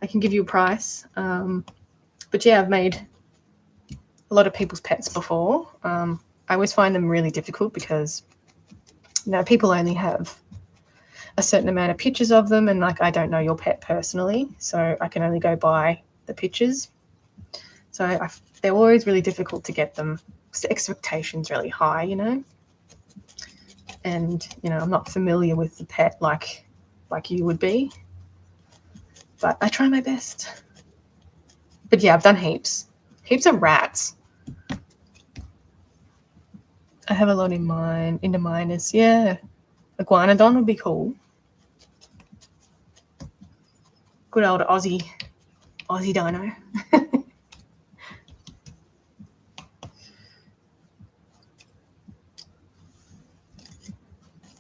I can give you a price. But yeah, I've made a lot of people's pets before. I always find them really difficult because, people only have a certain amount of pictures of them, and like I don't know your pet personally, so I can only go by the pictures. So they're always really difficult to get them. The expectation's really high, and I'm not familiar with the pet like you would be, but I try my best. But yeah, I've done heaps of rats. I have a lot in mind. Into minus, yeah. Iguanodon would be cool. Good old Aussie dino.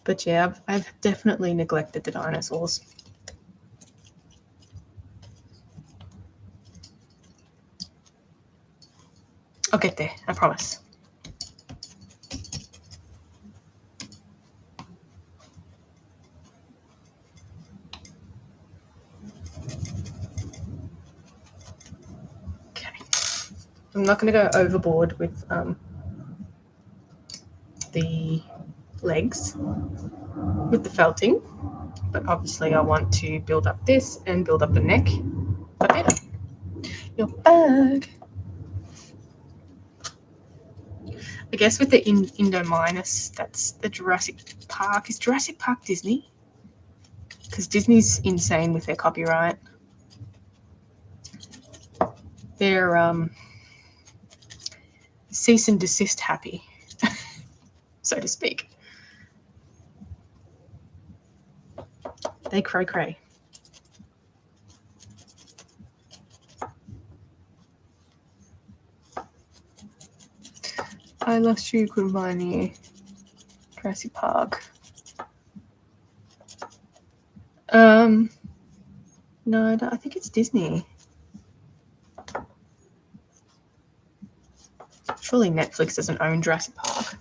But yeah, I've definitely neglected the dinosaurs. I'll get there, I promise. Okay. I'm not going to go overboard with the legs, with the felting, but obviously I want to build up this and build up the neck. Okay. Your bag. I guess with the Indominus, that's the Jurassic Park. Is Jurassic Park Disney? Because Disney's insane with their copyright. They're cease and desist happy, so to speak. They cray. I lost you, Kurvani. Jurassic Park. No, I think it's Disney. Surely Netflix doesn't own Jurassic Park.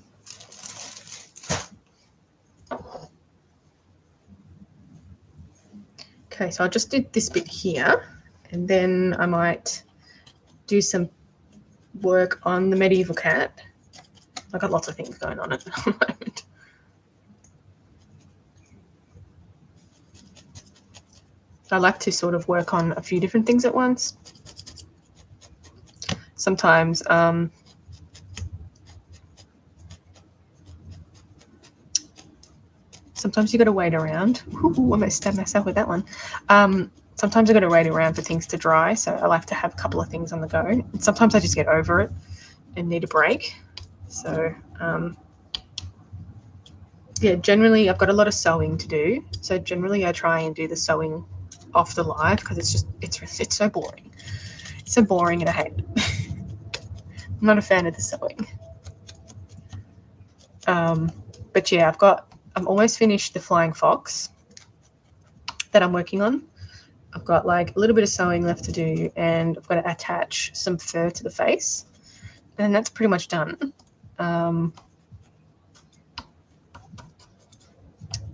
Okay, so I'll just do this bit here, and then I might do some work on the medieval cat. I've got lots of things going on at the moment. I like to sort of work on a few different things at once. Sometimes sometimes you got to wait around. Ooh, I almost stabbed myself with that one. Sometimes I got to wait around for things to dry, so I like to have a couple of things on the go. And sometimes I just get over it and need a break. So yeah, generally I've got a lot of sewing to do. So generally I try and do the sewing off the live because it's so boring. It's so boring and I hate it. I'm not a fan of the sewing. But yeah, I'm almost finished the flying fox that I'm working on. I've got like a little bit of sewing left to do, and I've got to attach some fur to the face, and that's pretty much done.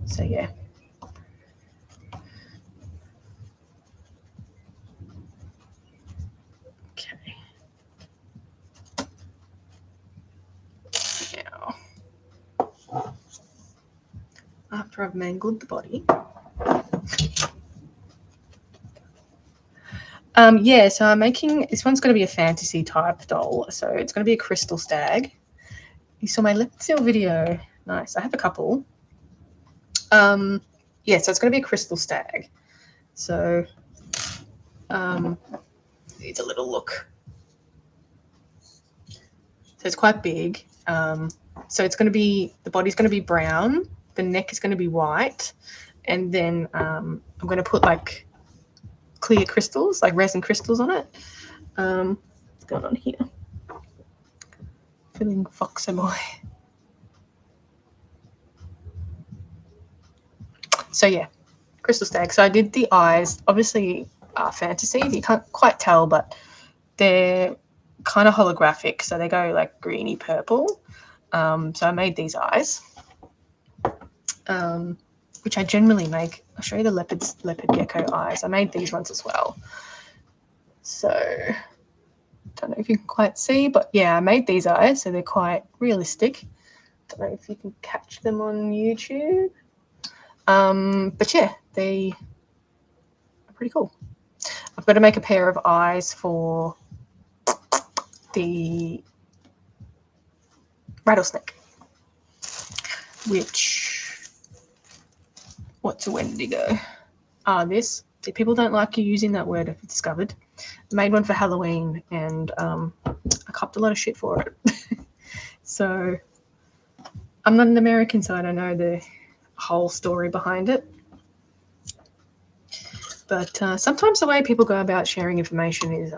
So yeah. Okay. Now, after I've mangled the body. Yeah, so I'm making, this one's going to be a fantasy type doll. So it's going to be a crystal stag. You saw my lip seal video. Nice. I have a couple. Yeah, so it's going to be a crystal stag. So needs a little look. So it's quite big. So it's going to be, the body's going to be brown. The neck is going to be white. And then I'm going to put like clear crystals, like resin crystals on it. What's going on here? Feeling foxy boy. So yeah, crystal stag. So I did the eyes, obviously fantasy. You can't quite tell, but they're kind of holographic. So they go like greeny purple. So I made these eyes, which I generally make. I'll show you the leopard gecko eyes. I made these ones as well. So don't know if you can quite see, but yeah, I made these eyes. So they're quite realistic. Don't know if you can catch them on YouTube. But yeah, they are pretty cool. I've got to make a pair of eyes for the rattlesnake, which, what's a Wendigo? This. People don't like you using that word, I've discovered. I made one for Halloween and I copped a lot of shit for it. So I'm not an American, so I don't know the whole story behind it. But sometimes the way people go about sharing information is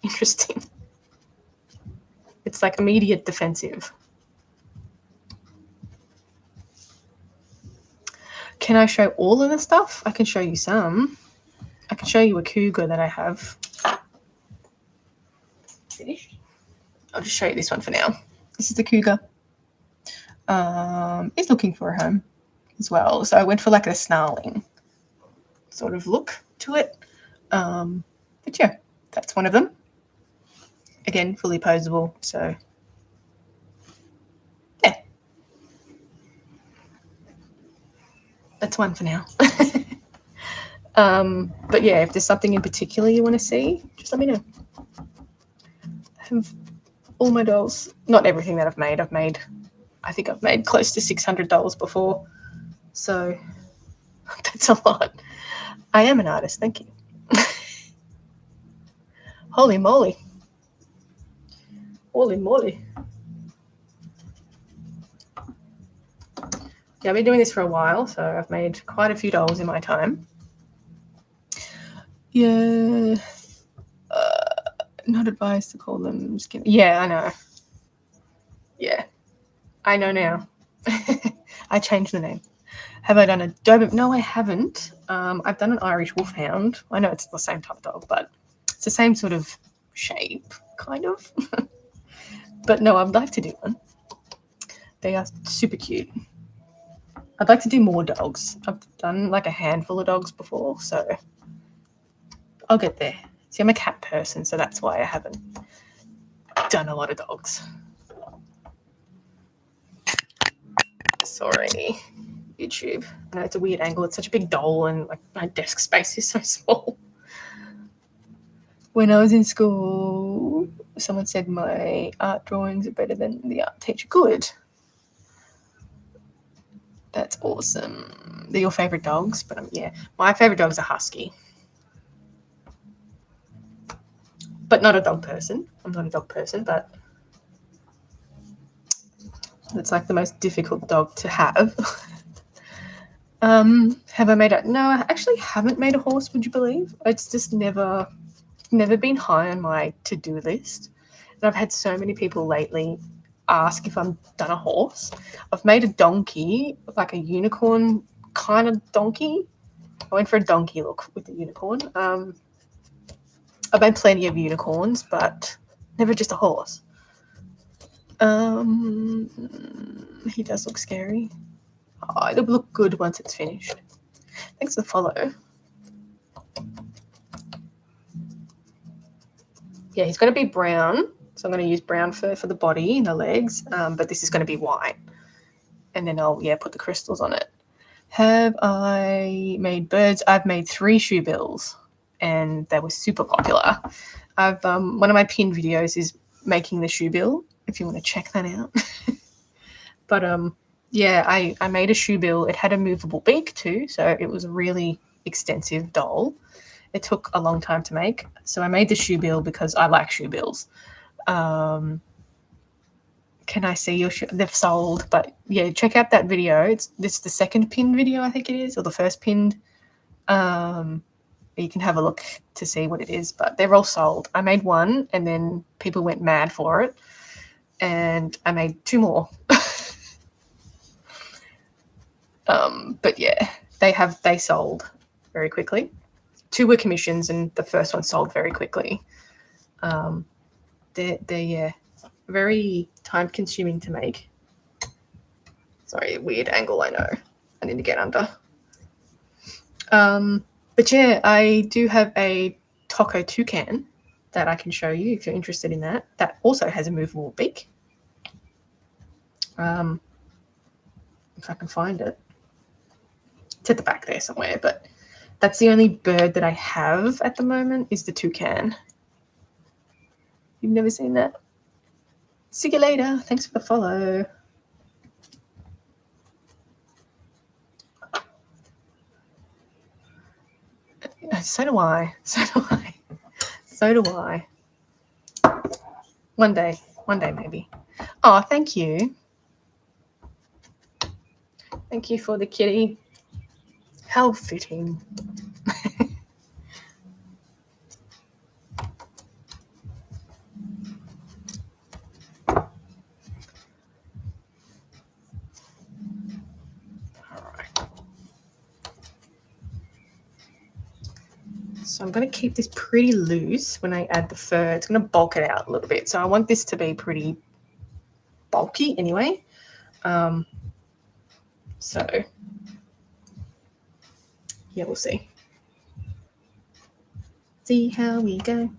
interesting. It's like immediate defensive. Can I show all of the stuff? I can show you some. I can show you a cougar that I have. Finished. I'll just show you this one for now. This is the cougar. He's looking for a home as well. So I went for like a snarling sort of look to it. But yeah, that's one of them. Again, fully posable. So yeah, that's one for now. But yeah, if there's something in particular you want to see, just let me know. I have all my dolls. Not everything that I've made. I think I've made close to 600 dolls before. So that's a lot. I am an artist. Thank you. Holy moly. Holy moly. Yeah, I've been doing this for a while, so I've made quite a few dolls in my time. Yeah. Not advised to call them skin. Yeah, I know. Yeah, I know now. I changed the name. Have I done a Doberman? No, I haven't. I've done an Irish Wolfhound. I know it's the same type of dog, but it's the same sort of shape, kind of. But no, I'd like to do one. They are super cute. I'd like to do more dogs. I've done like a handful of dogs before, so I'll get there. See, I'm a cat person, so that's why I haven't done a lot of dogs. Sorry, YouTube. I know it's a weird angle. It's such a big doll, and like my desk space is so small. When I was in school, someone said my art drawings are better than the art teacher. Good. That's awesome. They're your favorite dogs, but yeah, my favorite dog's a husky. But not a dog person. I'm not a dog person, but it's like the most difficult dog to have. Have I made a? No, I actually haven't made a horse. Would you believe? It's just never been high on my to-do list. And I've had so many people lately ask if I've done a horse. I've made a donkey, like a unicorn kind of donkey. I went for a donkey look with the unicorn. I've made plenty of unicorns, but never just a horse. He does look scary. Oh, it'll look good once it's finished. Thanks for the follow. Yeah, he's going to be brown. So I'm going to use brown fur for the body and the legs, but this is going to be white. And then I'll, put the crystals on it. Have I made birds? I've made 3 shoe bills, and they were super popular. I've one of my pinned videos is making the shoe bill, if you want to check that out. But I made a shoe bill. It had a movable beak too, so it was a really extensive doll. It took a long time to make, so I made the shoe bill because I like shoe bills. Can I see your shoe? They've sold, but yeah, check out that video. It's the second pinned video, I think it is, or the first pinned. You can have a look to see what it is, but they're all sold. I made one, and then people went mad for it, and I made 2 more. But yeah, they sold very quickly. 2 were commissions, and the first one sold very quickly. They're very time consuming to make. Sorry, weird angle, I know. I need to get under. But yeah, I do have a taco toucan that I can show you if you're interested in that. That also has a movable beak. If I can find it. It's at the back there somewhere, but that's the only bird that I have at the moment is the toucan. You've never seen that? See you later. Thanks for the follow. So do I. One day maybe. Oh, thank you. Thank you for the kitty. How fitting. So I'm going to keep this pretty loose when I add the fur. It's going to bulk it out a little bit. So I want this to be pretty bulky anyway. So yeah, we'll see. See how we go.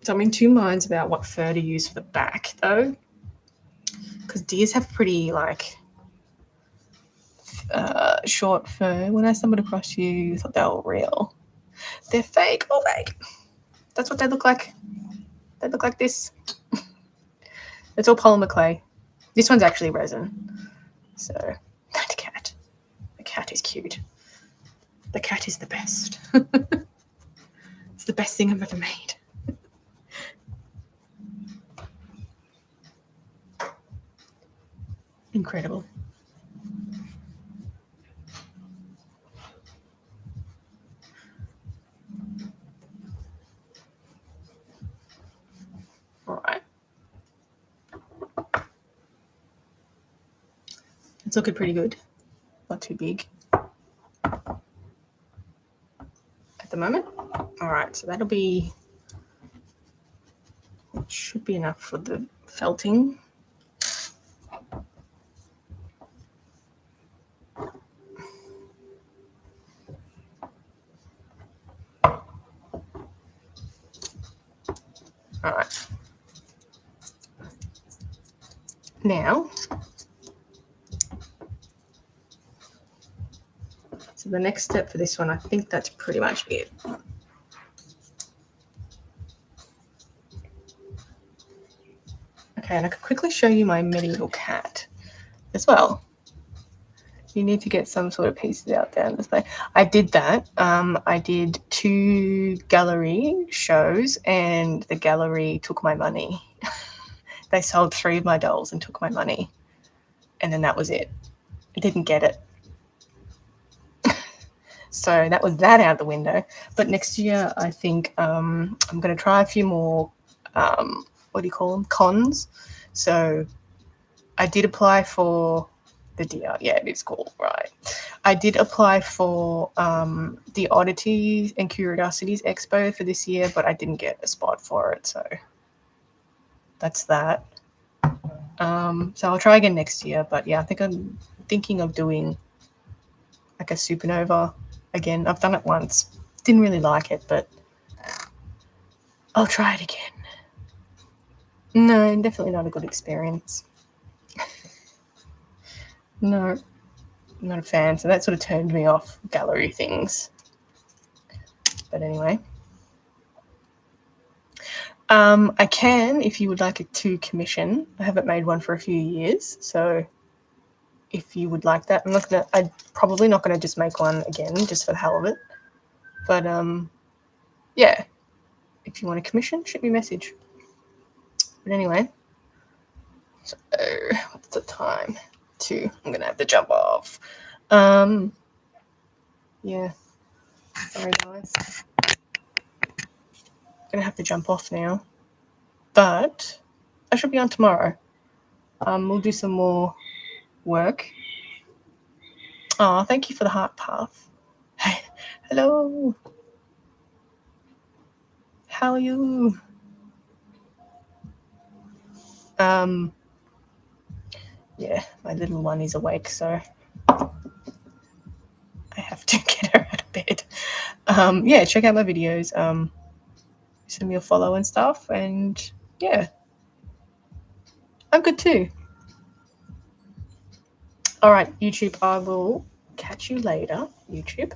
So I'm in 2 minds about what fur to use for the back though, because deers have pretty like short fur. When I stumbled across you, thought they were real. They're fake. All fake. That's what they look like. They look like this. It's all polymer clay. This one's actually resin. So that cat. The cat is cute. The cat is the best. It's the best thing I've ever made. Incredible. All right. It's looking pretty good. Not too big at the moment. All right, so that'll be, it should be enough for the felting. All right. Now, so the next step for this one, I think that's pretty much it. Okay, and I could quickly show you my medieval cat as well. You need to get some sort of pieces out there on display. I did that. I did 2 gallery shows, and the gallery took my money. They sold 3 of my dolls and took my money, and then that was it. I didn't get it. So that was that out the window. But next year, I think I'm going to try a few more, what do you call them, cons. So I did apply for the DR. Yeah, it is called, right. I did apply for the Oddities and Curiosities Expo for this year, but I didn't get a spot for it. So that's that. So I'll try again next year. But yeah, I think I'm thinking of doing like a supernova again. I've done it once. Didn't really like it, but I'll try it again. No, definitely not a good experience. No, I'm not a fan. So that sort of turned me off gallery things. But anyway. I can, if you would like it to commission. I haven't made one for a few years. So if you would like that, I'm probably not going to just make one again just for the hell of it. But yeah, if you want to commission, shoot me a message. But anyway, so what's the time? 2. I'm going to have to jump off. Yeah, sorry guys. I'm going to have to jump off now. But I should be on tomorrow. We'll do some more work. Oh, thank you for the heart path. Hey, hello. How are you? Yeah, my little one is awake, so I have to get her out of bed. Yeah, check out my videos. Send me a follow and stuff, and yeah, I'm good too. All right, YouTube, I will catch you later, YouTube.